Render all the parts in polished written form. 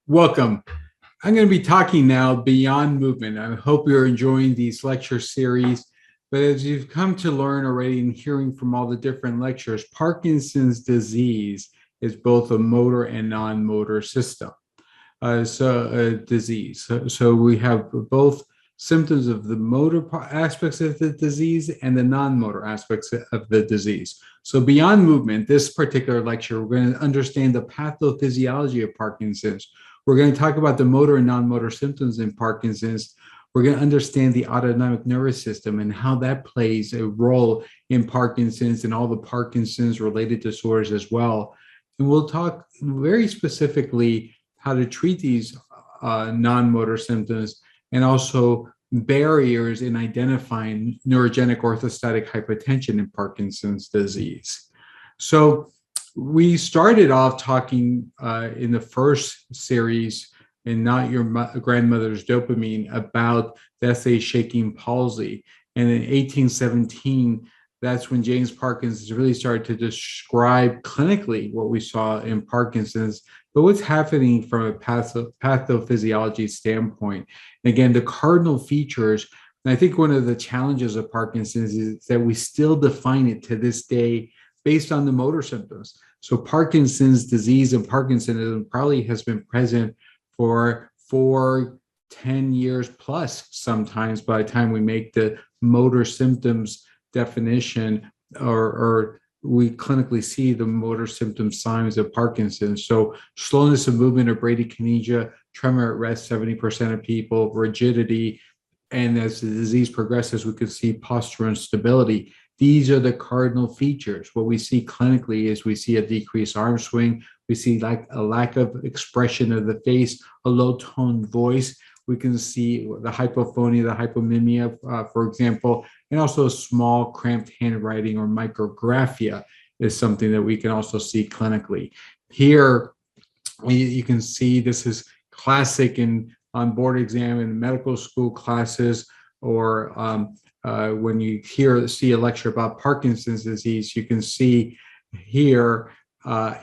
Welcome. I'm going to be talking now beyond movement. I hope you're enjoying these lecture series. But as you've come to learn already and hearing from all the different lectures, Parkinson's disease is both a motor and non-motor system. Disease. So we have both symptoms of the motor aspects of the disease and the non-motor aspects of the disease. So beyond movement, this particular lecture, we're going to understand the pathophysiology of Parkinson's. We're going to talk about the motor and non-motor symptoms in Parkinson's. We're going to understand the autonomic nervous system and how that plays a role in Parkinson's and all the Parkinson's related disorders as well. And we'll talk very specifically how to treat these non-motor symptoms and also barriers in identifying neurogenic orthostatic hypotension in Parkinson's disease. So we started off talking in the first series in Not Your Grandmother's Dopamine about the SA shaking palsy. And in 1817, that's when James Parkinson really started to describe clinically what we saw in Parkinson's, but what's happening from a pathophysiology standpoint. And again, the cardinal features, and I think one of the challenges of Parkinson's is that we still define it to this day based on the motor symptoms. So Parkinson's disease and Parkinsonism probably has been present for 10 years plus sometimes by the time we make the motor symptoms definition or we clinically see the motor symptom signs of Parkinson's. So slowness of movement or bradykinesia, tremor at rest, 70% of people, rigidity, and as the disease progresses, we could see postural instability. These are the cardinal features. What we see clinically is we see a decreased arm swing, we see like a lack of expression of the face, a low toned voice. We can see the hypophonia, the hypomimia, for example, and also small cramped handwriting or micrographia is something that we can also see clinically. Here, you can see this is classic in on board exam in medical school classes, or when you see a lecture about Parkinson's disease, you can see here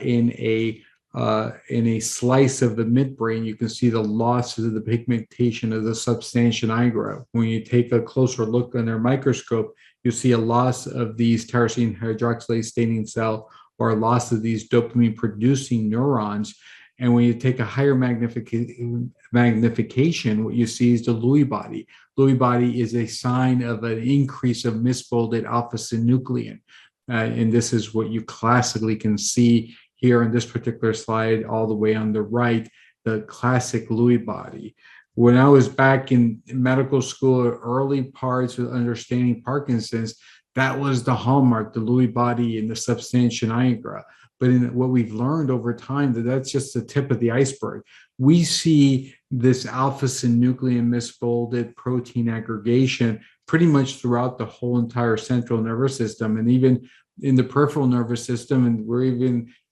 in a slice of the midbrain, you can see the loss of the pigmentation of the substantia nigra. When you take a closer look under a microscope, you see a loss of these tyrosine hydroxylase staining cell or a loss of these dopamine producing neurons. And when you take a higher magnification, what you see is the Lewy body. Lewy body is a sign of an increase of misfolded alpha-synuclein. And this is what you classically can see here in this particular slide, all the way on the right, the classic Lewy body. When I was back in medical school, early parts of understanding Parkinson's, that was the hallmark, the Lewy body and the substantia nigra. But in what we've learned over time, that's just the tip of the iceberg. We see this alpha-synuclein misfolded protein aggregation pretty much throughout the whole entire central nervous system, and even in the peripheral nervous system. And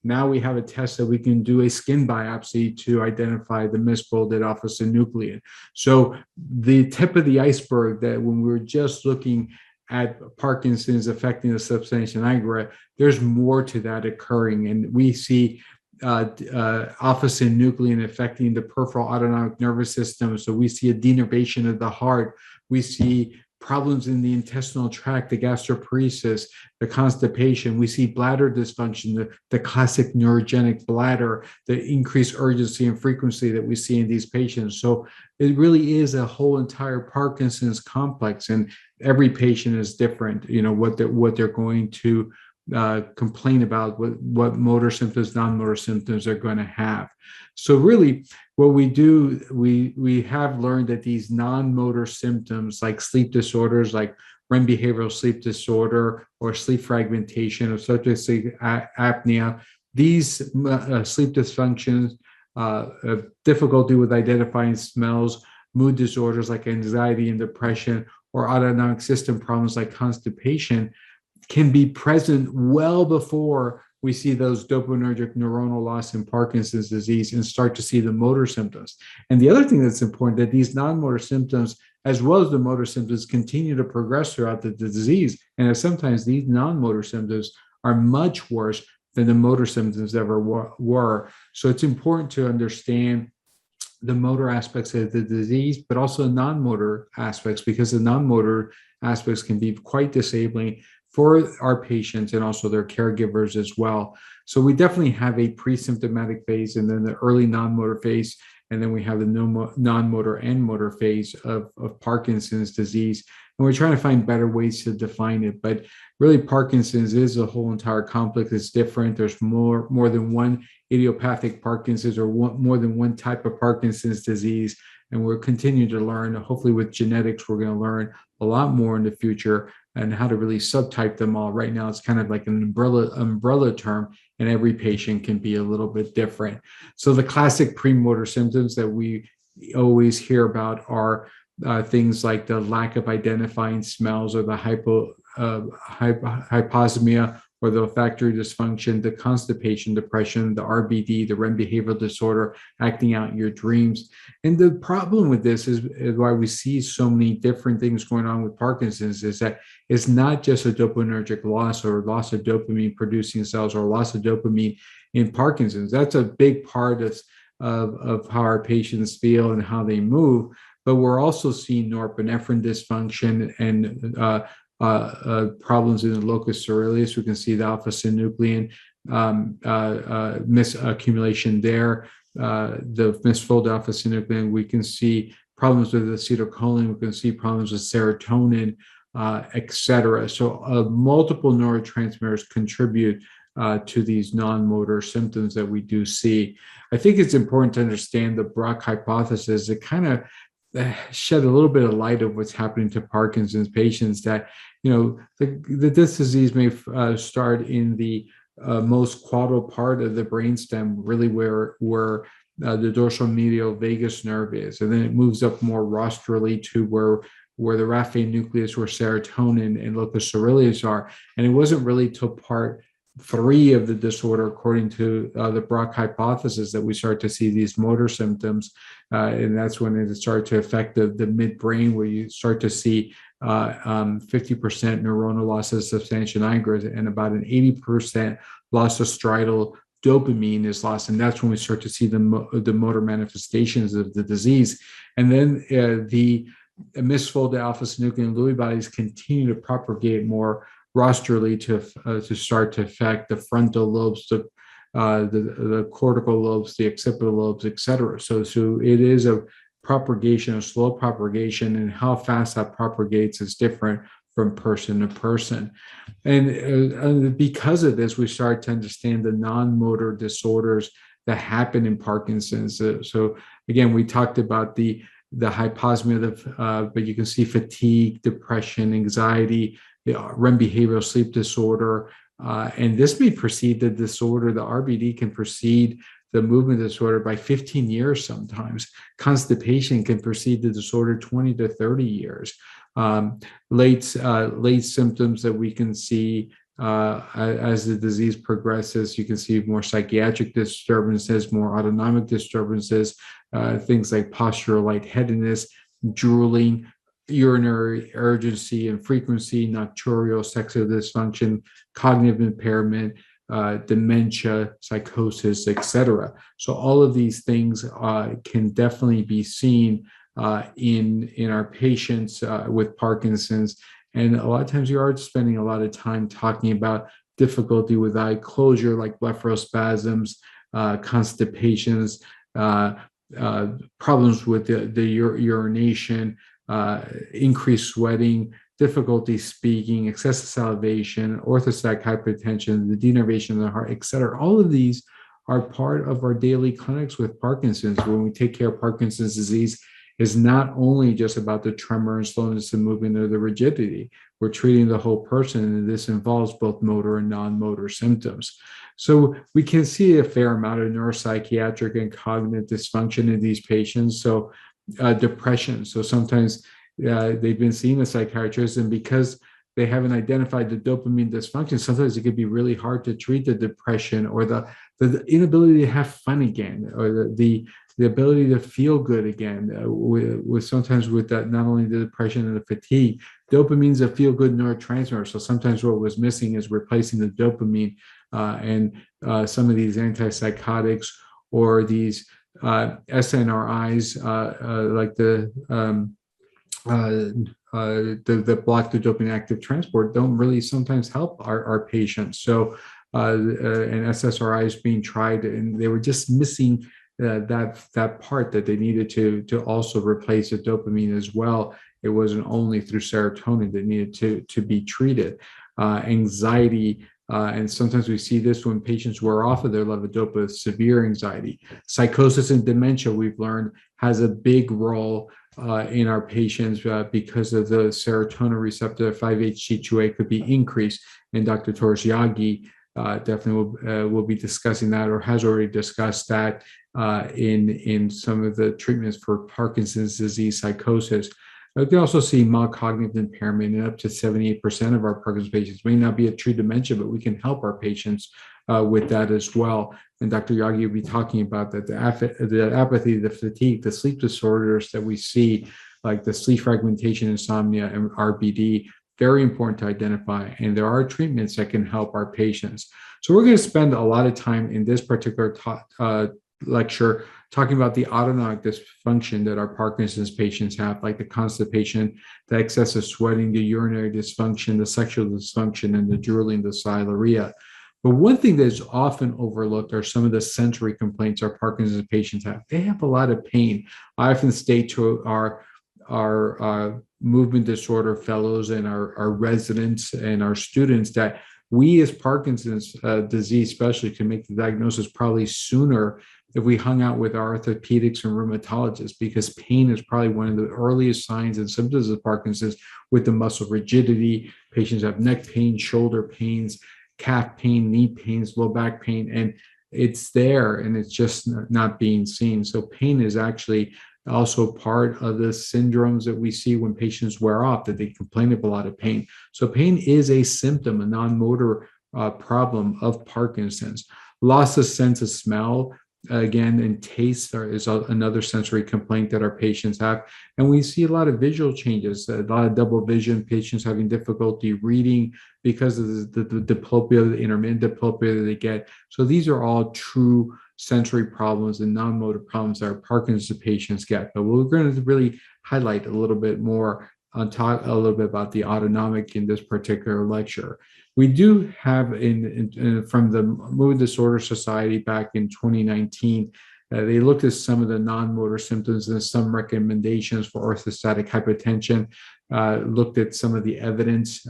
now we have a test that we can do a skin biopsy to identify the misfolded alpha-synuclein. So the tip of the iceberg, that when we're just looking at Parkinson's affecting the substantia nigra, there's more to that occurring. And we see alpha-synuclein affecting the peripheral autonomic nervous system. So we see a denervation of the heart. We see problems in the intestinal tract, the gastroparesis, the constipation. We see bladder dysfunction, the classic neurogenic bladder, the increased urgency and frequency that we see in these patients. So it really is a whole entire Parkinson's complex, and every patient is different, what they're going to complain about, what motor symptoms, non-motor symptoms are going to have. So really what we do, we have learned that these non-motor symptoms like sleep disorders, like REM behavioral sleep disorder or sleep fragmentation, obstructive sleep apnea, these sleep dysfunctions, difficulty with identifying smells, mood disorders like anxiety and depression, or autonomic system problems like constipation can be present well before we see those dopaminergic neuronal loss in Parkinson's disease and start to see the motor symptoms. And the other thing that's important, that these non-motor symptoms, as well as the motor symptoms, continue to progress throughout the disease. And sometimes these non-motor symptoms are much worse than the motor symptoms ever were. So it's important to understand the motor aspects of the disease, but also non-motor aspects, because the non-motor aspects can be quite disabling for our patients and also their caregivers as well. So we definitely have a pre-symptomatic phase, and then the early non-motor phase, and then we have the non-motor and motor phase of Parkinson's disease. And we're trying to find better ways to define it. But really, Parkinson's is a whole entire complex. It's different. There's more than one idiopathic Parkinson's, or more than one type of Parkinson's disease. And we're continuing to learn. Hopefully with genetics, we're going to learn a lot more in the future and how to really subtype them all. Right now, it's kind of like an umbrella term, and every patient can be a little bit different. So the classic premotor symptoms that we always hear about are things like the lack of identifying smells, or the hyposmia, or the olfactory dysfunction, the constipation, depression, the RBD, the REM behavioral disorder, acting out in your dreams. And the problem with this is why we see so many different things going on with Parkinson's, is that it's not just a dopaminergic loss, or loss of dopamine producing cells, or loss of dopamine in Parkinson's. That's a big part of how our patients feel and how they move. But we're also seeing norepinephrine dysfunction and problems in the locus coeruleus. We can see the alpha-synuclein misaccumulation there, the misfolded alpha-synuclein. We can see problems with acetylcholine. We can see problems with serotonin, etc. So multiple neurotransmitters contribute to these non-motor symptoms that we do see. I think it's important to understand the Braak hypothesis. It kind of shed a little bit of light of what's happening to Parkinson's patients, that, this disease may start in the most caudal part of the brainstem, really where the dorsal medial vagus nerve is. And then it moves up more rostrally to where the raphe nucleus, where serotonin and locus coeruleus are. And it wasn't really till part 3 of the disorder, according to the Braak hypothesis, that we start to see these motor symptoms. And that's when it started to affect the midbrain, where you start to see 50% neuronal loss of substantia nigra, and about an 80% loss of striatal dopamine is lost. And that's when we start to see the motor manifestations of the disease. And then the misfolded alpha-synuclein Lewy bodies continue to propagate more rostrally to start to affect the frontal lobes, the cortical lobes, the occipital lobes, etc. So it is a propagation, a slow propagation, and how fast that propagates is different from person to person. And because of this, we start to understand the non-motor disorders that happen in Parkinson's. So again, we talked about the hyposmia, but you can see fatigue, depression, anxiety, the REM behavioral sleep disorder, and this may precede the disorder. The RBD can precede the movement disorder by 15 years sometimes. Constipation can precede the disorder 20 to 30 years. Late symptoms that we can see as the disease progresses, you can see more psychiatric disturbances, more autonomic disturbances, things like postural lightheadedness, drooling, urinary urgency and frequency, nocturial sexual dysfunction, cognitive impairment, dementia, psychosis, etc. So all of these things can definitely be seen in our patients with Parkinson's. And a lot of times you are spending a lot of time talking about difficulty with eye closure, like blepharospasms, constipations, problems with the urination, increased sweating, difficulty speaking, excessive salivation, orthostatic hypotension, the denervation of the heart, etc. All of these are part of our daily clinics with Parkinson's. When we take care of Parkinson's disease, is not only just about the tremor and slowness of movement or the rigidity. We're treating the whole person, and this involves both motor and non-motor symptoms. So we can see a fair amount of neuropsychiatric and cognitive dysfunction in these patients. So depression. So sometimes they've been seeing a psychiatrist, and because they haven't identified the dopamine dysfunction, sometimes it could be really hard to treat the depression, or the inability to have fun again, or the ability to feel good again. With sometimes with that, not only the depression and the fatigue, dopamine is a feel-good neurotransmitter. So sometimes what was missing is replacing the dopamine, and some of these antipsychotics or these SNRIs, like the block the dopamine active transport, don't really sometimes help our patients. So, and SSRIs being tried, and they were just missing that part that they needed to also replace the dopamine as well. It wasn't only through serotonin that needed to be treated. Anxiety, and sometimes we see this when patients wear off of their levodopa, severe anxiety. Psychosis and dementia, we've learned, has a big role in our patients because of the serotonin receptor 5-HT2A could be increased. And Dr. Torres-Yagi definitely will be discussing that, or has already discussed that in some of the treatments for Parkinson's disease psychosis. We can also see mild cognitive impairment in up to 78% of our Parkinson's patients. May not be a true dementia, but we can help our patients with that as well. And Dr. Yagi will be talking about that, the apathy, the fatigue, the sleep disorders that we see, like the sleep fragmentation, insomnia, and RBD, very important to identify. And there are treatments that can help our patients. So we're going to spend a lot of time in this particular lecture talking about the autonomic dysfunction that our Parkinson's patients have, like the constipation, the excessive sweating, the urinary dysfunction, the sexual dysfunction, and the drooling, the Sialorrhea. But one thing that's often overlooked are some of the sensory complaints our Parkinson's patients have. They have a lot of pain. I often state to our movement disorder fellows and our residents and our students that we as Parkinson's disease specialists can make the diagnosis probably sooner if we hung out with our orthopedics and rheumatologists, because pain is probably one of the earliest signs and symptoms of Parkinson's, with the muscle rigidity. Patients have neck pain, shoulder pains, calf pain, knee pains, low back pain, and it's there and it's just not being seen. So pain is actually also part of the syndromes that we see when patients wear off, that they complain of a lot of pain. So pain is a symptom, a non-motor problem of Parkinson's. Loss of sense of smell, again, and taste is another sensory complaint that our patients have. And we see a lot of visual changes, a lot of double vision, patients having difficulty reading because of the diplopia, the intermittent diplopia that they get. So these are all true sensory problems and non-motor problems that our Parkinson's patients get. But we're going to really highlight a little bit more and talk a little bit about the autonomic in this particular lecture. We do have from the Movement Disorder Society back in 2019, they looked at some of the non-motor symptoms and some recommendations for orthostatic hypotension, looked at some of the evidence.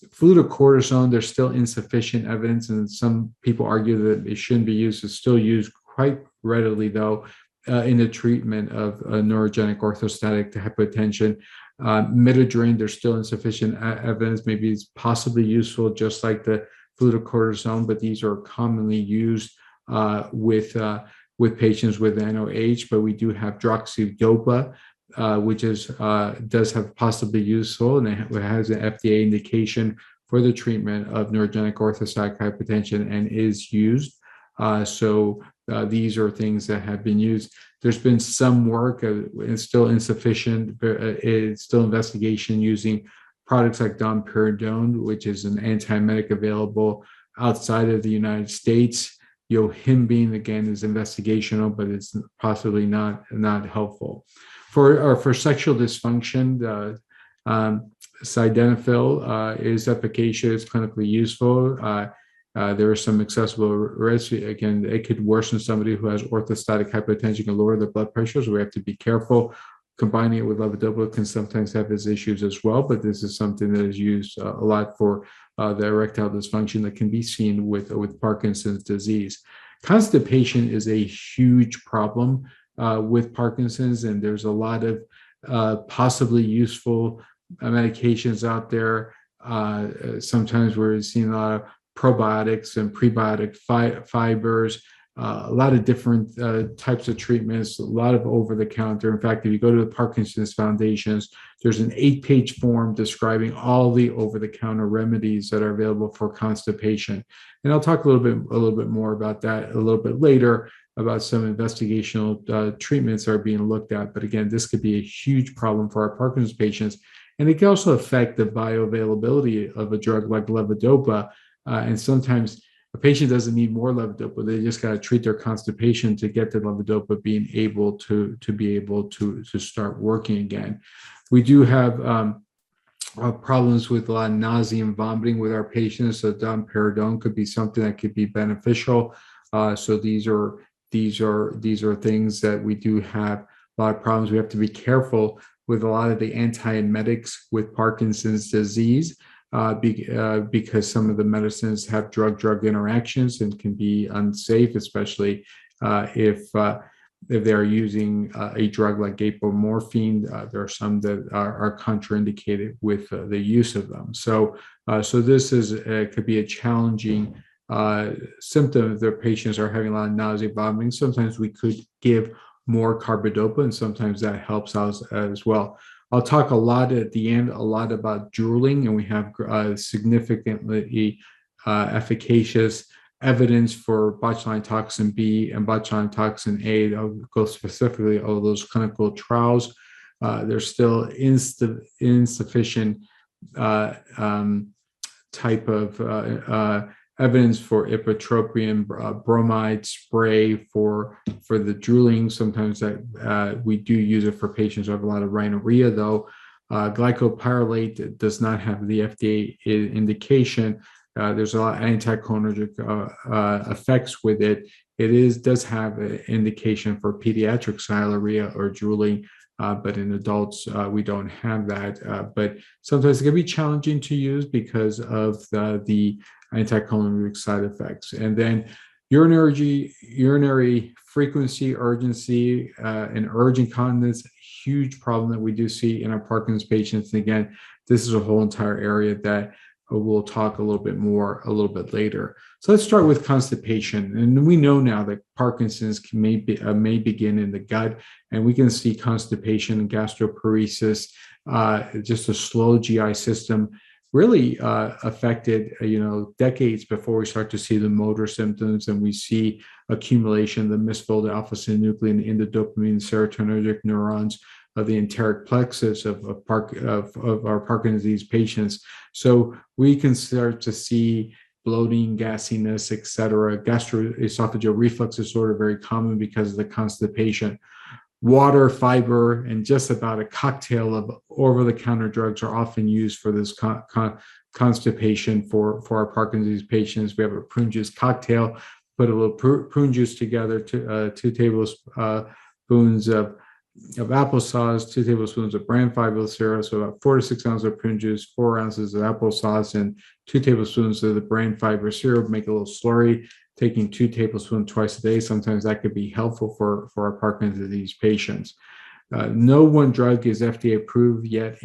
Fluticortisone, there's still insufficient evidence, and some people argue that it shouldn't be used. It's still used quite readily, though, in the treatment of neurogenic orthostatic hypotension. Midodrine, there's still insufficient evidence. Maybe it's possibly useful, just like the fluticortisone, but these are commonly used with patients with NOH. But we do have droxidopa, which does have possibly useful, and it has an FDA indication for the treatment of neurogenic orthostatic hypotension and is used. So these are things that have been used. There's been some work, it's still insufficient, but it's still investigation using products like domperidone, which is an antiemetic available outside of the United States. Yohimbine, again, is investigational, but it's possibly not helpful. For sexual dysfunction, sildenafil is efficacious, clinically useful. There are some accessible risks. Again, it could worsen somebody who has orthostatic hypotension and lower their blood pressure, so we have to be careful. Combining it with levodopa can sometimes have its issues as well, but this is something that is used a lot for the erectile dysfunction that can be seen with Parkinson's disease. Constipation is a huge problem with Parkinson's, and there's a lot of possibly useful medications out there. Sometimes we're seeing a lot of probiotics and prebiotic fibers, a lot of different types of treatments, a lot of over-the-counter. In fact, if you go to the Parkinson's Foundations, there's an 8-page form describing all the over-the-counter remedies that are available for constipation. And I'll talk a little bit more about that a little bit later, about some investigational treatments that are being looked at. But again, this could be a huge problem for our Parkinson's patients. And it can also affect the bioavailability of a drug like levodopa. And sometimes a patient doesn't need more levodopa. They just got to treat their constipation to get the levodopa being able to be able to start working again. We do have problems with a lot of nausea and vomiting with our patients. So domperidone could be something that could be beneficial. So these are things that we do have a lot of problems. We have to be careful with a lot of the antiemetics with Parkinson's disease because some of the medicines have drug-drug interactions and can be unsafe, especially if they are using a drug like apomorphine. There are some that are contraindicated with the use of them. So this could be a challenging symptom if their patients are having a lot of nausea, vomiting. Sometimes we could give more carbidopa, and sometimes that helps us as well. I'll talk a lot at the end, a lot about drooling, and we have significantly efficacious evidence for botulinum toxin B and botulinum toxin A. I'll go specifically over those clinical trials. There's still insufficient type of evidence for ipratropium bromide spray for the drooling. Sometimes that we do use it for patients who have a lot of rhinorrhea, though. Glycopyrrolate does not have the FDA indication. There's a lot of anticholinergic effects with it. It does have an indication for pediatric sialorrhea or drooling, but in adults, we don't have that. But sometimes it can be challenging to use because of the anticholinergic side effects. And then urinary frequency, urgency, and urge incontinence, huge problem that we do see in our Parkinson's patients. And again, this is a whole entire area that we'll talk a little bit later. So let's start with constipation. And we know now that Parkinson's may begin in the gut, and we can see constipation and gastroparesis, just a slow GI system, really affected, decades before we start to see the motor symptoms, and we see accumulation of the misfolded alpha-synuclein in the dopamine serotonergic neurons of the enteric plexus of our Parkinson's disease patients. So we can start to see bloating, gassiness, etc. Gastroesophageal reflux disorder, very common because of the constipation. Water, fiber, and just about a cocktail of over-the-counter drugs are often used for this constipation for our Parkinson's disease patients. We have a prune juice cocktail, put a little prune juice together, 2 tablespoons of applesauce, 2 tablespoons of bran fiber syrup, so about 4 to 6 ounces of prune juice, 4 ounces of applesauce, and 2 tablespoons of the bran fiber syrup. Make a little slurry, taking 2 tablespoons twice a day. Sometimes that could be helpful for our Parkinson's disease patients. No one drug is FDA approved yet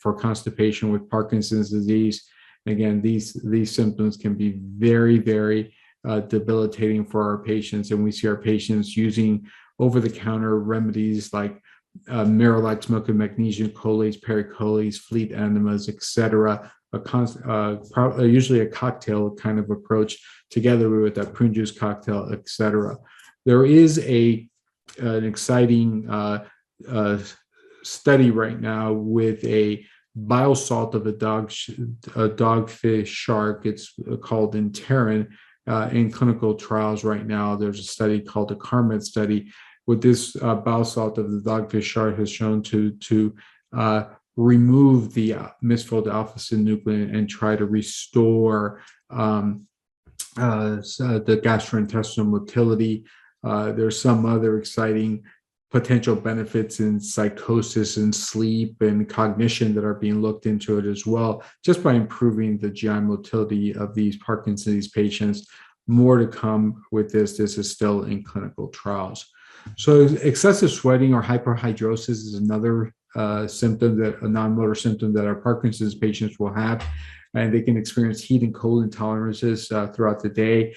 for constipation with Parkinson's disease. Again, these symptoms can be very, very debilitating for our patients, and we see our patients using over-the-counter remedies like Miralax, milk and magnesium, cholates, pericolates, fleet enemas, etc. Usually a cocktail kind of approach together with that prune juice cocktail, etc. There is an exciting study right now with a bile salt of a dogfish shark. It's called interin. In clinical trials right now, there's a study called the CARMET study, with this bile salt of the dogfish shark has shown to remove the misfolded alpha-synuclein and try to restore the gastrointestinal motility. There's some other exciting potential benefits in psychosis and sleep and cognition that are being looked into it as well, just by improving the GI motility of these Parkinson's patients. More to come with this. This is still in clinical trials. So excessive sweating or hyperhidrosis is another symptom, that a non-motor symptom that our Parkinson's patients will have, and they can experience heat and cold intolerances throughout the day.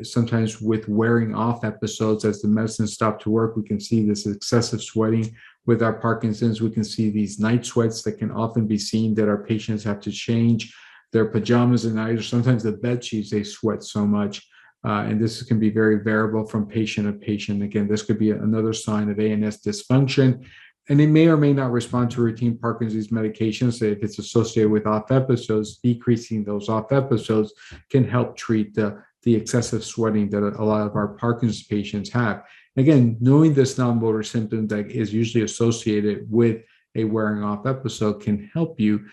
Sometimes with wearing off episodes, as the medicines stop to work, we can see this excessive sweating with our Parkinson's. We can see these night sweats that can often be seen, that our patients have to change their pajamas at night, or sometimes the bed sheets, they sweat so much. And this can be very variable from patient to patient. Again, this could be another sign of ANS dysfunction. And it may or may not respond to routine Parkinson's medications. If it's associated with off episodes, decreasing those off episodes can help treat the excessive sweating that a lot of our Parkinson's patients have. Again, knowing this non-motor symptom that is usually associated with a wearing off episode can help you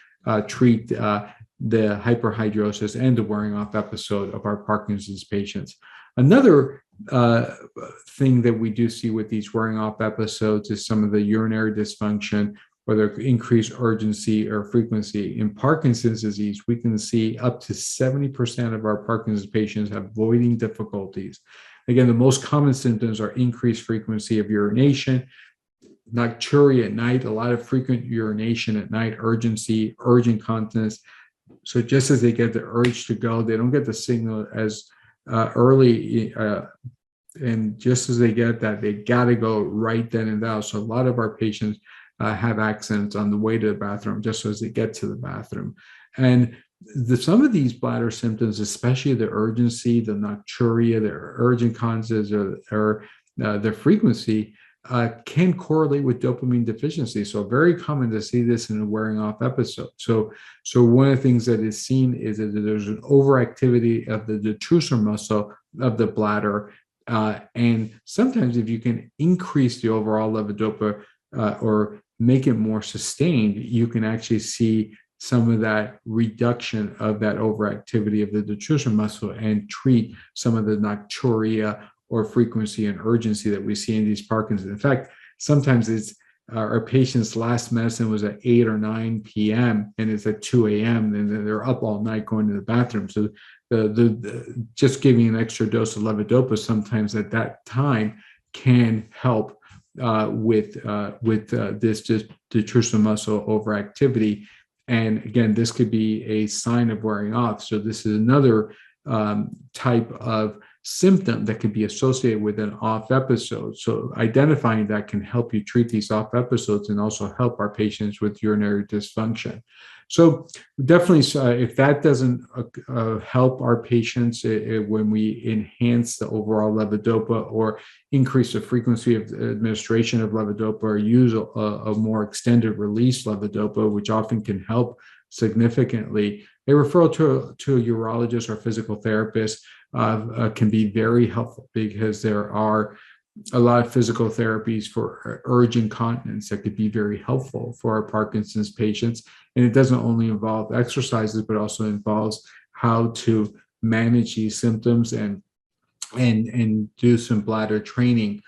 treat the hyperhidrosis and the wearing off episode of our Parkinson's patients. Another thing that we do see with these wearing off episodes is some of the urinary dysfunction, whether increased urgency or frequency. In Parkinson's disease, we can see up to 70% of our Parkinson's patients have voiding difficulties. Again, the most common symptoms are increased frequency of urination, nocturia at night, a lot of frequent urination at night, urgency, urge incontinence. So just as they get the urge to go, they don't get the signal as early, and just as they get that, they got to go right then and there. So a lot of our patients have accidents on the way to the bathroom just as they get to the bathroom. And some of these bladder symptoms, especially the urgency, the nocturia, the urge incontinence, or the frequency, can correlate with dopamine deficiency. So very common to see this in a wearing off episode. So one of the things that is seen is that there's an overactivity of the detrusor muscle of the bladder. And sometimes if you can increase the overall levodopa or make it more sustained, you can actually see some of that reduction of that overactivity of the detrusor muscle and treat some of the nocturia or frequency and urgency that we see in these Parkinson's. In fact, sometimes it's our patient's last medicine was at 8 or 9 p.m. and it's at 2 a.m. and they're up all night going to the bathroom. So the just giving an extra dose of levodopa sometimes at that time can help with this just detrusor muscle overactivity. And again, this could be a sign of wearing off. So this is another type of symptom that can be associated with an off episode. So identifying that can help you treat these off episodes and also help our patients with urinary dysfunction. So definitely, if that doesn't help our patients when we enhance the overall levodopa or increase the frequency of administration of levodopa or use a more extended release levodopa, which often can help significantly, a referral to a urologist or physical therapist can be very helpful, because there are a lot of physical therapies for urge incontinence that could be very helpful for our Parkinson's patients. And it doesn't only involve exercises, but also involves how to manage these symptoms and do some bladder training.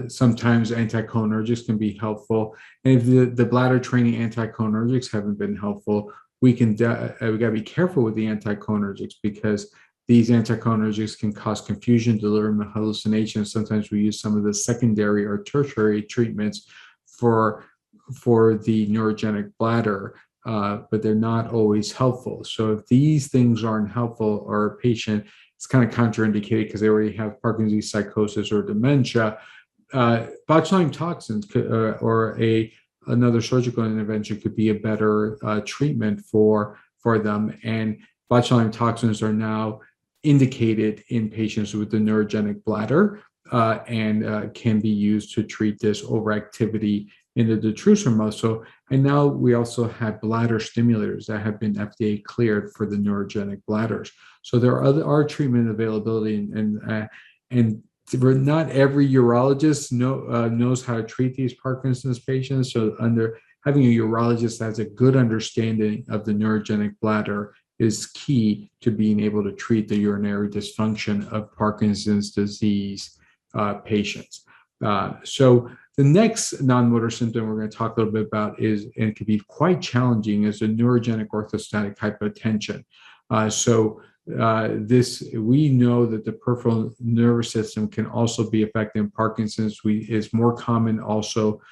Sometimes anticholinergics can be helpful. And if the bladder training anticholinergics haven't been helpful, we got to be careful with the anticholinergics, because these anticholinergics can cause confusion, delirium, and hallucinations. Sometimes we use some of the secondary or tertiary treatments for the neurogenic bladder, but they're not always helpful. So if these things aren't helpful, or a patient is kind of contraindicated because they already have Parkinson's, psychosis, or dementia, botulinum toxins or another surgical intervention could be a better treatment for them. And botulinum toxins are now indicated in patients with the neurogenic bladder and can be used to treat this overactivity in the detrusor muscle. And now we also have bladder stimulators that have been FDA cleared for the neurogenic bladders. So there are treatment availability, and not every urologist knows how to treat these Parkinson's patients. So having a urologist that has a good understanding of the neurogenic bladder is key to being able to treat the urinary dysfunction of Parkinson's disease patients. So the next non-motor symptom we're going to talk a little bit about is, and it can be quite challenging, is a neurogenic orthostatic hypotension. We know that the peripheral nervous system can also be affected in Parkinson's. Is more common also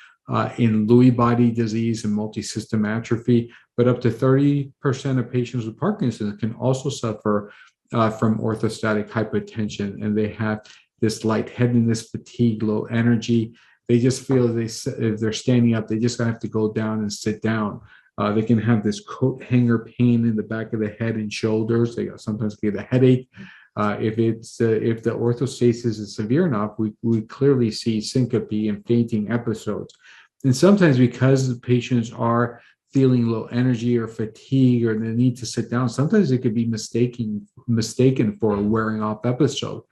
in Lewy body disease and multisystem atrophy, but up to 30% of patients with Parkinson's can also suffer from orthostatic hypotension, and they have this lightheadedness, fatigue, low energy. They just feel if they're standing up, they just have to go down and sit down. They can have this coat hanger pain in the back of the head and shoulders. They sometimes get a headache. If the orthostasis is severe enough, we clearly see syncope and fainting episodes. And sometimes because the patients are feeling low energy or fatigue or the need to sit down, sometimes it could be mistaken for a wearing off episode.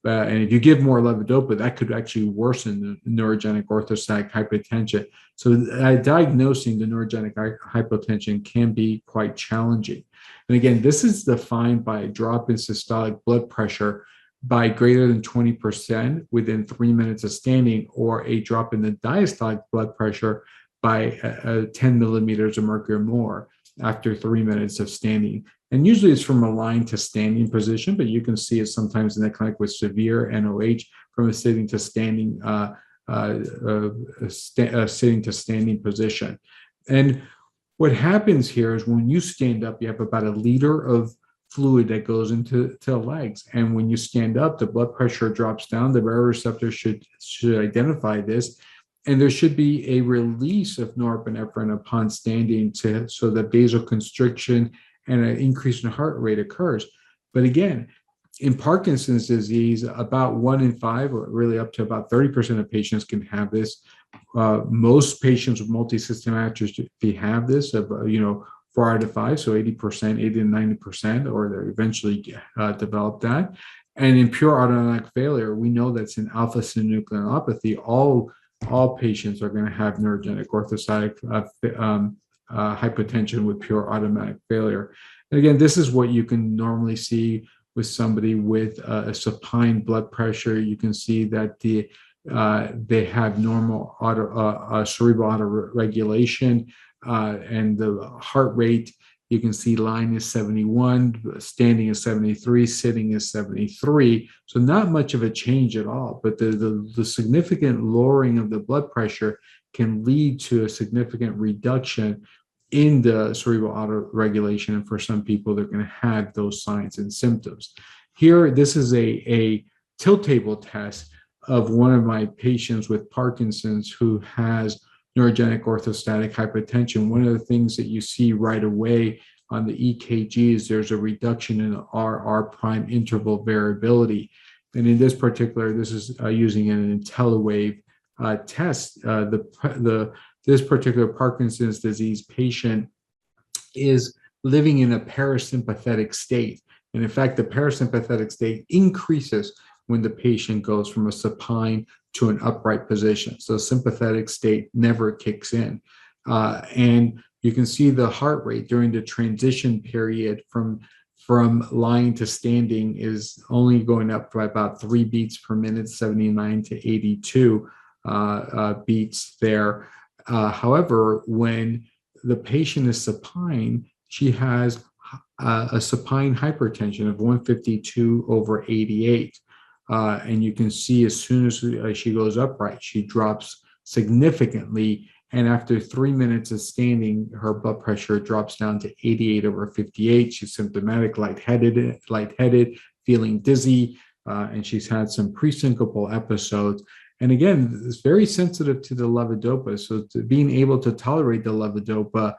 And if you give more levodopa, that could actually worsen the neurogenic orthostatic hypotension. So diagnosing the neurogenic hypotension can be quite challenging. And again, this is defined by a drop in systolic blood pressure by greater than 20% within 3 minutes of standing, or a drop in the diastolic blood pressure by 10 millimeters of mercury or more after 3 minutes of standing. And usually it's from a lying to standing position, but you can see it sometimes in the clinic with severe NOH from a sitting to standing, sitting to standing position. And what happens here is when you stand up, you have about a liter of fluid that goes into the legs. And when you stand up, the blood pressure drops down. The baroreceptor should identify this. And there should be a release of norepinephrine upon standing so that vasoconstriction and an increase in heart rate occurs. But again, in Parkinson's disease, about 1 in 5, or really up to about 30% of patients can have this. Most patients with multisystem atrophy have this, 4 out of 5, so 80%, 80 to 90%, or they eventually develop that. And in pure autonomic failure, we know that's in alpha-synucleinopathy, all patients are going to have neurogenic orthostatic hypotension with pure automatic failure. And again, this is what you can normally see with somebody with a supine blood pressure. You can see that they have normal cerebral autoregulation, and the heart rate, you can see lying is 71, standing is 73, sitting is 73. So not much of a change at all, but the significant lowering of the blood pressure can lead to a significant reduction in the cerebral autoregulation. And for some people, they're going to have those signs and symptoms. Here, this is a tilt table test of one of my patients with Parkinson's who has neurogenic orthostatic hypotension. One of the things that you see right away on the EKG is there's a reduction in RR prime interval variability. And in this particular, this is using an IntelliWave test. This particular Parkinson's disease patient is living in a parasympathetic state. And in fact, the parasympathetic state increases when the patient goes from a supine to an upright position. So sympathetic state never kicks in. And you can see the heart rate during the transition period from lying to standing is only going up by about 3 beats per minute, 79 to 82 beats there. However, when the patient is supine, she has a supine hypertension of 152/88. And you can see as soon as she goes upright, she drops significantly. And after 3 minutes of standing, her blood pressure drops down to 88/58. She's symptomatic, lightheaded, feeling dizzy, and she's had some presyncopal episodes. And again, it's very sensitive to the levodopa. So being able to tolerate the levodopa,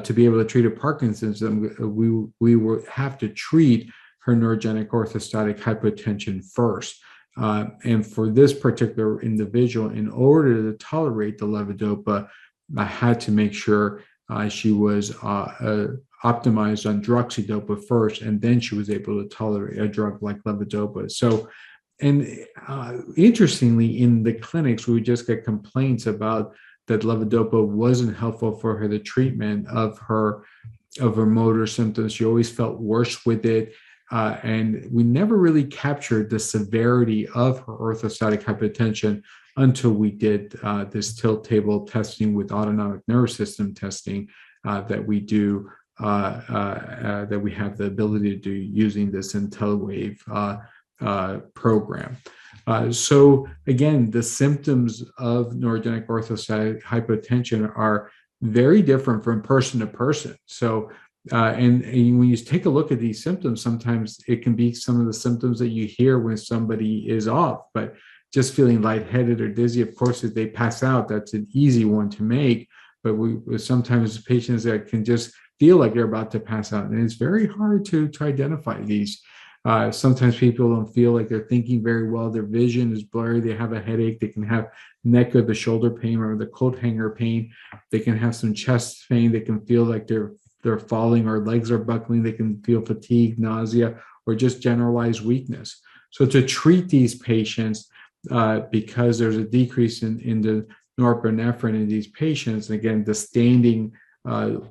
to be able to treat a Parkinson's, we will have to treat her neurogenic orthostatic hypotension first. And for this particular individual, in order to tolerate the levodopa, I had to make sure she was optimized on droxidopa first, and then she was able to tolerate a drug like levodopa. So, and interestingly, in the clinics, we would just get complaints about that levodopa wasn't helpful for her, the treatment of her motor symptoms. She always felt worse with it. And we never really captured the severity of her orthostatic hypotension until we did this tilt table testing with autonomic nervous system testing that we do, that we have the ability to do using this IntelliWave program. So again, the symptoms of neurogenic orthostatic hypotension are very different from person to person. So and when you take a look at these symptoms, sometimes it can be some of the symptoms that you hear when somebody is off, but just feeling lightheaded or dizzy. Of course, if they pass out, that's an easy one to make. But sometimes patients that can just feel like they're about to pass out, and it's very hard to identify these. Sometimes people don't feel like they're thinking very well. Their vision is blurry. They have a headache. They can have neck or the shoulder pain or the coat hanger pain. They can have some chest pain. They can feel like they're falling or legs are buckling. They can feel fatigue, nausea, or just generalized weakness. So to treat these patients, because there's a decrease in the norepinephrine in these patients, and again, the standing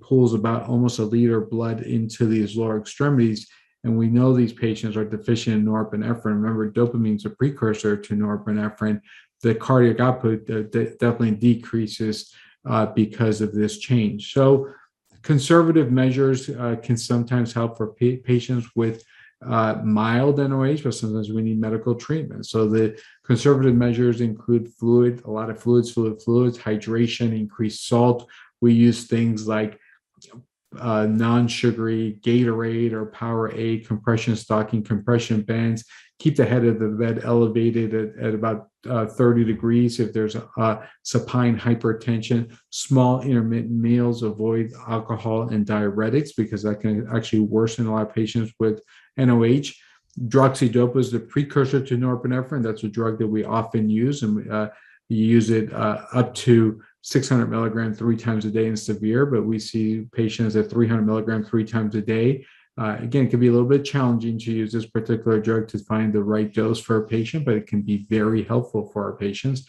pulls about almost a liter of blood into these lower extremities. And we know these patients are deficient in norepinephrine. Remember, dopamine is a precursor to norepinephrine. The cardiac output definitely decreases because of this change. So conservative measures can sometimes help for patients with mild NOH, but sometimes we need medical treatment. So the conservative measures include fluid, a lot of fluids, hydration, increased salt. We use things like non-sugary Gatorade or Powerade, compression stocking, compression bands. Keep the head of the bed elevated at about 30 degrees if there's supine hypertension. Small intermittent meals, avoid alcohol and diuretics because that can actually worsen a lot of patients with NOH. Droxidopa is the precursor to norepinephrine. That's a drug that we often use, and you use it up to 600 milligrams 3 times a day in severe, but we see patients at 300 milligrams 3 times a day. Again, it can be a little bit challenging to use this particular drug to find the right dose for a patient, but it can be very helpful for our patients.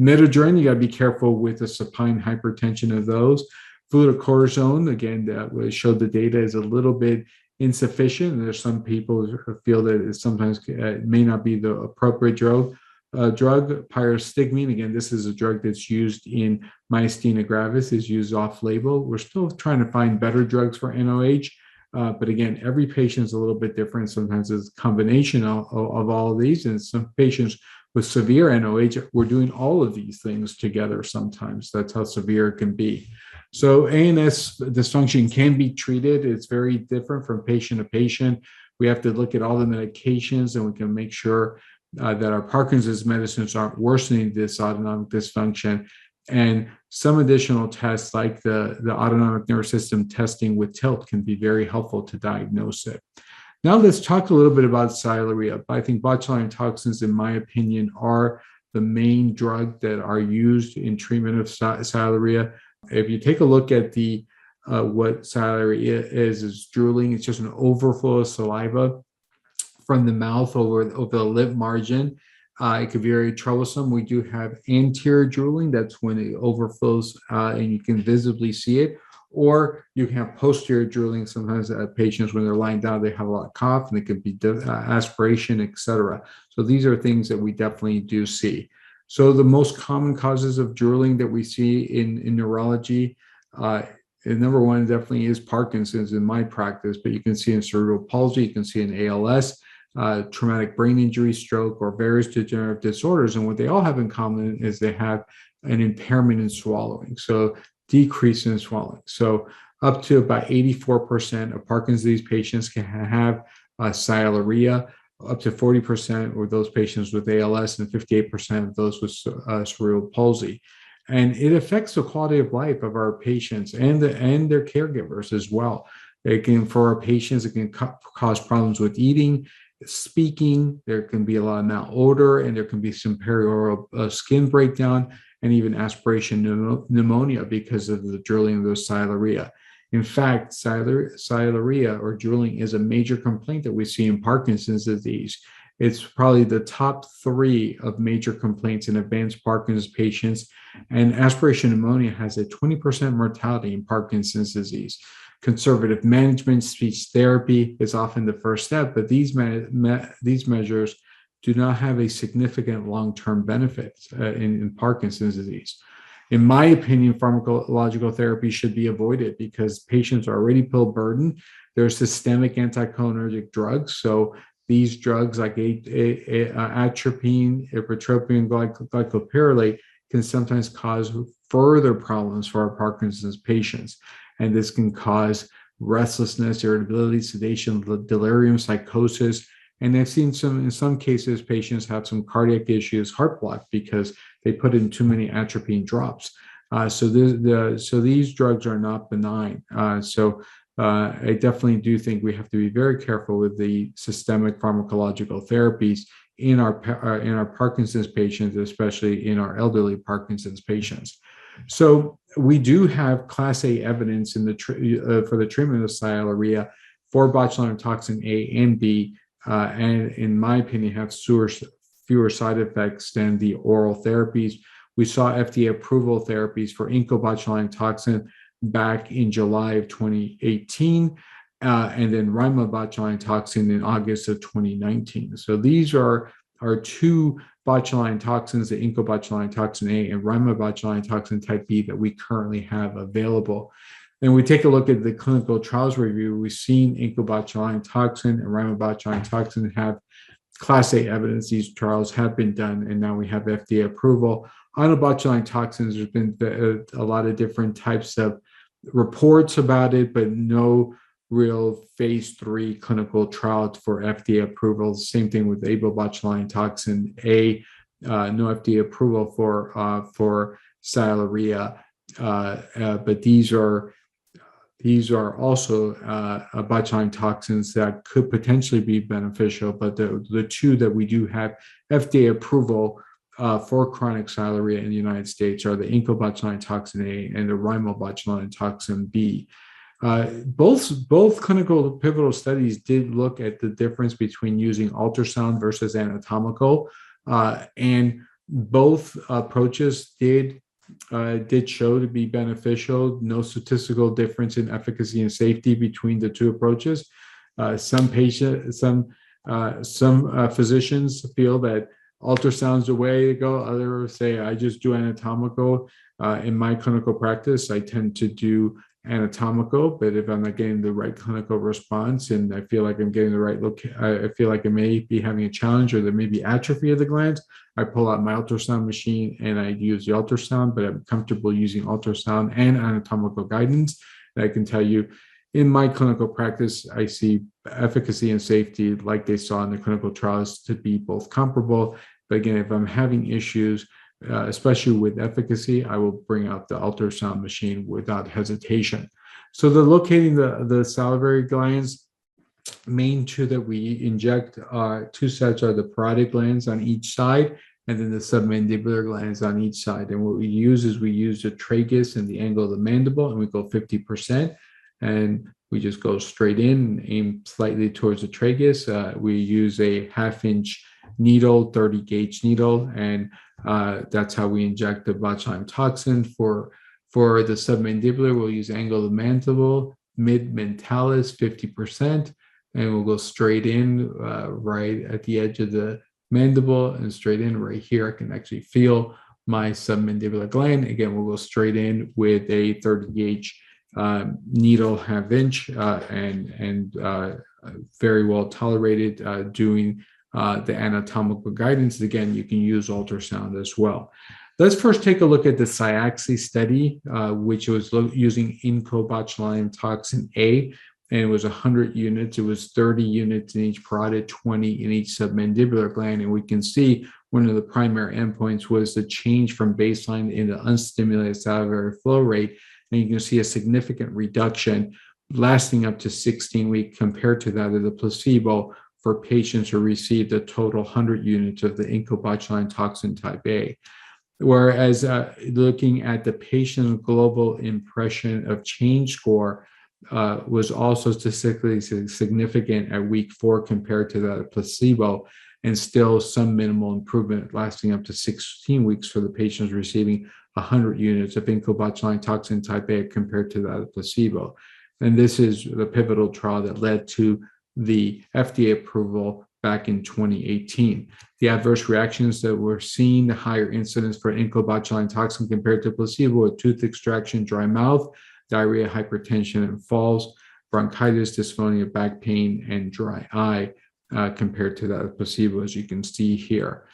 Midodrine, you got to be careful with the supine hypertension of those. Fludrocortisone, again, that showed the data is a little bit insufficient. There's some people who feel that it sometimes may not be the appropriate drug. Pyristigmine, again, this is a drug that's used in myasthenia gravis, is used off-label. We're still trying to find better drugs for NOH, but again, every patient is a little bit different. Sometimes it's a combination of all of these, and some patients with severe NOH, we're doing all of these things together sometimes. That's how severe it can be. So ANS dysfunction can be treated. It's very different from patient to patient. We have to look at all the medications, and we can make sure that our Parkinson's medicines aren't worsening this autonomic dysfunction. And some additional tests like the autonomic nervous system testing with tilt can be very helpful to diagnose it. Now let's talk a little bit about sialorrhea. I think botulinum toxins, in my opinion, are the main drug that are used in treatment of sialorrhea. If you take a look at what sialorrhea is drooling. It's just an overflow of saliva from the mouth over the lip margin. It could be very troublesome. We do have anterior drooling. That's when it overflows and you can visibly see it. Or you can have posterior drooling. Sometimes patients, when they're lying down, they have a lot of cough, and it could be aspiration, etc. So these are things that we definitely do see. So the most common causes of drooling that we see in neurology, number one definitely is Parkinson's in my practice, but you can see in cerebral palsy, you can see in ALS, traumatic brain injury, stroke, or various degenerative disorders. And what they all have in common is they have an impairment in swallowing. So decrease in swallowing. So up to about 84% of Parkinson's disease patients can have sialorrhea, up to 40% with those patients with ALS, and 58% of those with cerebral palsy. And it affects the quality of life of our patients and their caregivers as well. It can, for our patients, it can cause problems with eating, speaking. There can be a lot of malodor, and there can be some perioral skin breakdown, and even aspiration pneumonia because of the drooling of the sialorrhea. In fact, sialorrhea or drooling is a major complaint that we see in Parkinson's disease. It's probably the top 3 of major complaints in advanced Parkinson's patients, and aspiration pneumonia has a 20% mortality in Parkinson's disease. Conservative management, speech therapy is often the first step, but these measures do not have a significant long-term benefit in Parkinson's disease. In my opinion, pharmacological therapy should be avoided because patients are already pill burdened. There's systemic anticholinergic drugs. So these drugs like atropine, ipratropium, glycopyrrolate can sometimes cause further problems for our Parkinson's patients. And this can cause restlessness, irritability, sedation, delirium, psychosis. And I've seen in some cases, patients have some cardiac issues, heart block, because they put in too many atropine drops. So these drugs are not benign. I definitely do think we have to be very careful with the systemic pharmacological therapies in our Parkinson's patients, especially in our elderly Parkinson's patients. So we do have Class A evidence in for the treatment of Sialorrhea for botulinum toxin A and B, and in my opinion, have fewer side effects than the oral therapies. We saw FDA approval therapies for incobotulinum toxin back in July of 2018, and then riboflavin toxin in August of 2019. So these are our two botulinum toxins, the incobotulinum toxin A and riboflavin toxin type B, that we currently have available. And we take a look at the clinical trials review. We've seen incobotulinum toxin and riboflavin toxin have Class A evidence. These trials have been done, and now we have FDA approval. On botulinum toxins, there's been a lot of different types of reports about it, but no real phase 3 clinical trial for FDA approval. Same thing with botulinum toxin A, no FDA approval for Sialorrhea, but these are also botulinum toxins that could potentially be beneficial. But the two that we do have FDA approval for chronic Sialorrhea in the United States are the incobotulinum toxin A and the riboflavin toxin B. Both clinical pivotal studies did look at the difference between using ultrasound versus anatomical, and both approaches did show to be beneficial. No statistical difference in efficacy and safety between the two approaches. Some physicians feel that ultrasound's the way to go. Others say, I just do anatomical. In my clinical practice, I tend to do anatomical, but if I'm not getting the right clinical response and I feel like I'm getting the right look, I feel like I may be having a challenge or there may be atrophy of the glands, I pull out my ultrasound machine and I use the ultrasound, but I'm comfortable using ultrasound and anatomical guidance. And I can tell you, in my clinical practice, I see efficacy and safety like they saw in the clinical trials to be both comparable. But again, if I'm having issues, especially with efficacy, I will bring out the ultrasound machine without hesitation. So the locating the salivary glands, main two that we inject, two sets are the parotid glands on each side, and then the submandibular glands on each side. And what we use is we use the tragus and the angle of the mandible, and we go 50%. And we just go straight in, aim slightly towards the tragus. We use a 1/2-inch needle, 30 gauge needle, and that's how we inject the botulinum toxin. For the submandibular, we'll use angle of the mandible, mid-mentalis, 50%, and we'll go straight in right at the edge of the mandible and straight in right here. I can actually feel my submandibular gland. Again, we'll go straight in with a 30 gauge needle, 1/2-inch, and very well tolerated doing the anatomical guidance. Again, you can use ultrasound as well. Let's first take a look at the SIAXI study, which was using incobotulinum toxin A, and it was 100 units. It was 30 units in each parotid, 20 in each submandibular gland. And we can see one of the primary endpoints was the change from baseline in the unstimulated salivary flow rate. And you can see a significant reduction lasting up to 16 weeks compared to that of the placebo for patients who received a total 100 units of the incobotulinum toxin type A. Whereas looking at the patient global impression of change score was also statistically significant at week 4 compared to that of placebo, and still some minimal improvement lasting up to 16 weeks for the patients receiving 100 units of incobotulinum toxin type A compared to that of placebo. And this is the pivotal trial that led to the FDA approval back in 2018. The adverse reactions that were seen, the higher incidence for incobotulinum toxin compared to placebo were tooth extraction, dry mouth, diarrhea, hypertension, and falls, bronchitis, dysphonia, back pain, and dry eye compared to that of placebo, as you can see here.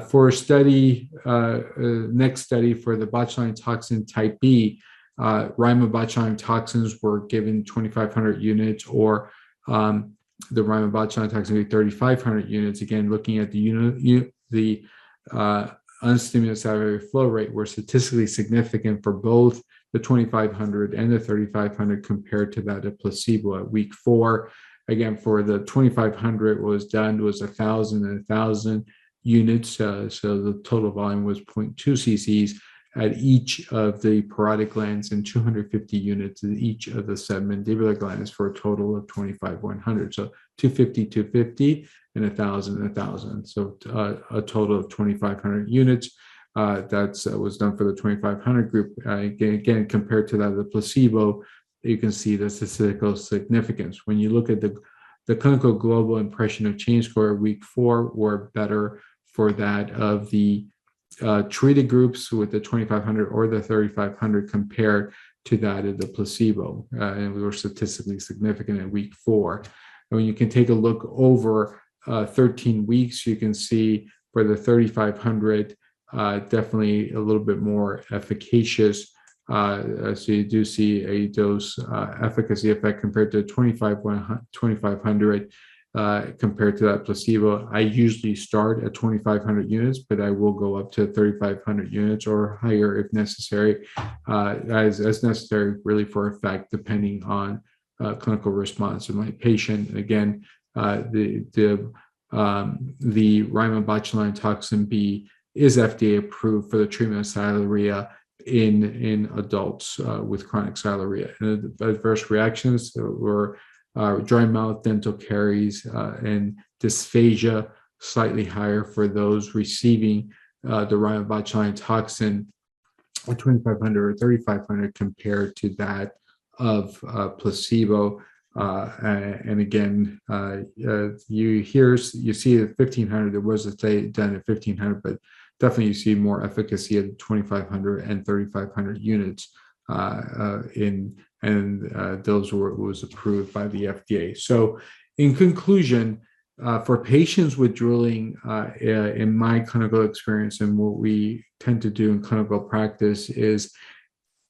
For a study, next study for the botulinum toxin type B, riboflavin toxins were given 2,500 units, or the riboflavin toxin would be 3,500 units. Again, looking at the unstimulated salivary flow rate were statistically significant for both the 2500 and the 3500 compared to that of placebo at week 4. Again, for the 2500, what was done was 1,000 and 1,000 units. So the total volume was 0.2 cc's at each of the parotid glands and 250 units in each of the submandibular glands for a total of 25,100. So 250, 250, and 1,000, 1,000. So a total of 2,500 units. That was done for the 2,500 group. Again, compared to that of the placebo, you can see the statistical significance. When you look at the clinical global impression of change score at week 4 were better for that of the treated groups with the 2,500 or the 3,500 compared to that of the placebo. And we were statistically significant at week 4. And when you can take a look over 13 weeks, you can see for the 3,500, definitely a little bit more efficacious. So you do see a dose efficacy effect compared to 2,500 compared to that placebo. I usually start at 2,500 units, but I will go up to 3,500 units or higher if necessary, as necessary really for effect, depending on clinical response of my patient. Again, the riboflavin toxin B is FDA approved for the treatment of sialorrhea in adults with chronic sialorrhea. And the adverse reactions were dry mouth, dental caries, and dysphagia, slightly higher for those receiving the riboflavin toxin at 2,500 or 3,500 compared to that of placebo. And again, you see at 1,500, there was a study done at 1,500, but definitely you see more efficacy at 2,500 and 3,500 units those was approved by the FDA. So in conclusion, for patients with drooling, in my clinical experience and what we tend to do in clinical practice is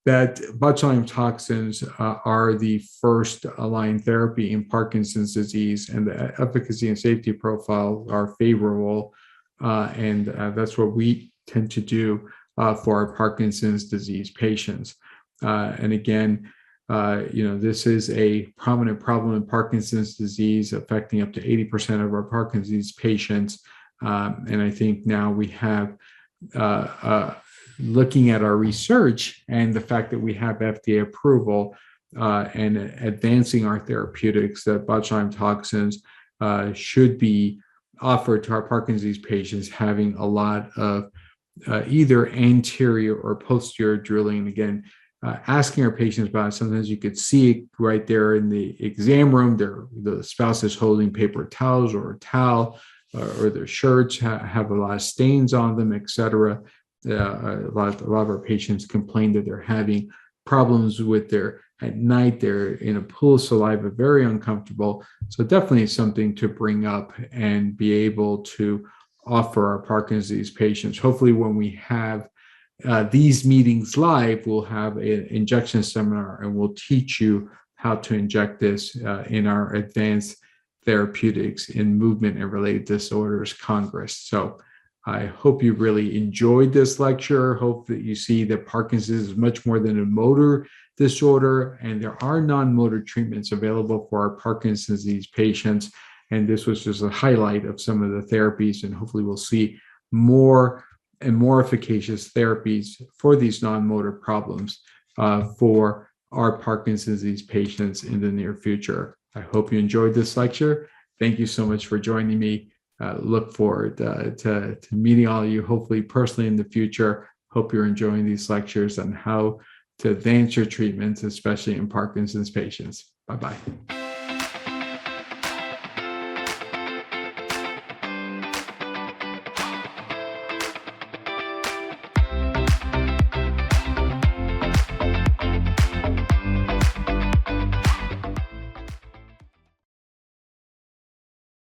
that botulinum toxins are the first line therapy in Parkinson's disease, and the efficacy and safety profile are favorable. And that's what we tend to do for our Parkinson's disease patients. And again, this is a prominent problem in Parkinson's disease, affecting up to 80% of our Parkinson's patients. And I think now we have, looking at our research and the fact that we have FDA approval and advancing our therapeutics, that botulinum toxins should be offered to our Parkinson's patients, having a lot of either anterior or posterior drooling. Again, asking our patients about it, sometimes you could see it right there in the exam room. The spouse is holding paper towels or a towel, or their shirts have a lot of stains on them, etc. A lot of our patients complain that they're having problems with at night, they're in a pool of saliva, very uncomfortable. So definitely something to bring up and be able to offer our Parkinson's patients. Hopefully when we have these meetings live, we'll have an injection seminar and we'll teach you how to inject this in our Advanced Therapeutics in Movement and Related Disorders Congress. So I hope you really enjoyed this lecture. Hope that you see that Parkinson's is much more than a motor disorder, and there are non-motor treatments available for our Parkinson's disease patients. And this was just a highlight of some of the therapies, and hopefully we'll see more and more efficacious therapies for these non-motor problems for our Parkinson's disease patients in the near future. I hope you enjoyed this lecture. Thank you so much for joining me. Look forward to meeting all of you, hopefully personally in the future. Hope you're enjoying these lectures on how to advance your treatments, especially in Parkinson's patients. Bye-bye.